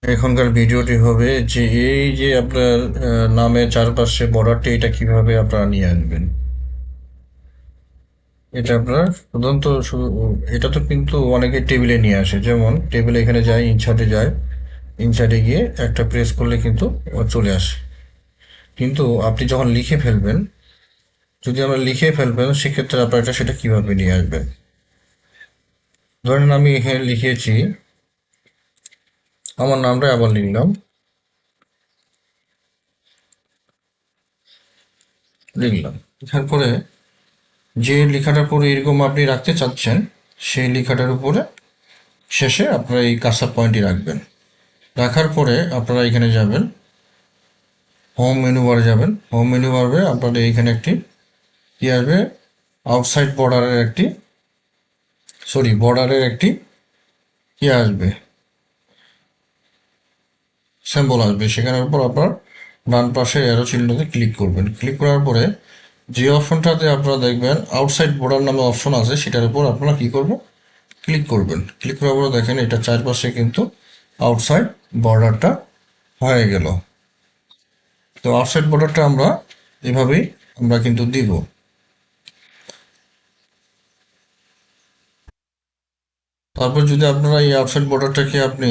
এখনকার ভিডিওটি হবে যে এই যে আপনার নামের চারপাশে বর্ডারটি এটা কিভাবে আপনারা নিয়ে আসবেন। এটা আপনার সাধারণত এটা তো কিন্তু অনেকে টেবিলে নিয়ে আসে, যেমন টেবিলে এখানে যায়, ইনসার্টে যায়, ইনসার্টে গিয়ে একটা প্রেস করলে কিন্তু চলে আসে। কিন্তু আপনি যখন লিখে ফেলবেন, যদি আমরা লিখে ফেলবেন সেক্ষেত্রে আপনার সেটা কিভাবে নিয়ে আসবেন। ধরেন আমি এখানে লিখেছি, আমার নামটা আবার লিখলাম, লেখার পরে যে লেখাটার পরে এরকম আপনি রাখতে চাচ্ছেন সেই লেখাটার উপরে শেষে আপনারা এই কার্সর পয়েন্টটি রাখবেন। রাখার পরে আপনারা এখানে যাবেন, হোম মেনু বারে যাবেন। হোম মেনু বারে আপনাদের এইখানে একটি কি আসবে, আউটসাইড বর্ডারের একটি বর্ডারের একটি কি আসবে, সিম্বল আসবে। সেখানের উপর আপনার ডান পাশে অ্যারো চিহ্নতে ক্লিক করবেন। ক্লিক করার পরে যে অপশনটাতে আপনারা দেখবেন আউটসাইড বর্ডার নামে অপশন আছে, সেটার উপর আপনারা কি করবেন, ক্লিক করবেন। ক্লিক করার পরে দেখেন এটা চারপাশে কিন্তু আউটসাইড বর্ডারটা হয়ে গেল। তো আউটসাইড বর্ডারটা আমরা এভাবেই আমরা কিন্তু দিব। তারপর যদি আপনারা এই আউটসাইড বর্ডারটাকে আপনি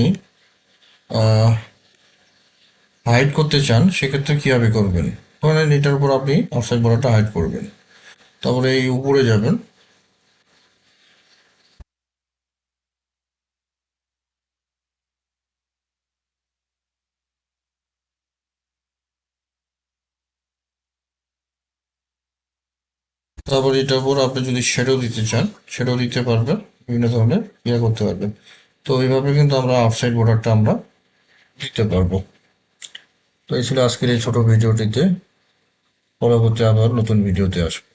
হাইড করতে চান, সেক্ষেত্রে কীভাবে করবেন, ধরেন এটার উপর আপনি আউটসাইড বর্ডারটা হাইড করবেন। তারপরে এই উপরে যাবেন, তারপর এটার উপর আপনি যদি শ্যাডো দিতে চান শ্যাডো দিতে পারবেন, বিভিন্ন ধরনের ইয়ে করতে পারবেন। তো এইভাবে কিন্তু আমরা আউটসাইড বর্ডারটা আমরা দিতে পারবো। তো এই ছিল আজকের এই ছোট ভিডিওটিতে। পরবর্তী আবার নতুন ভিডিওতে আসবো।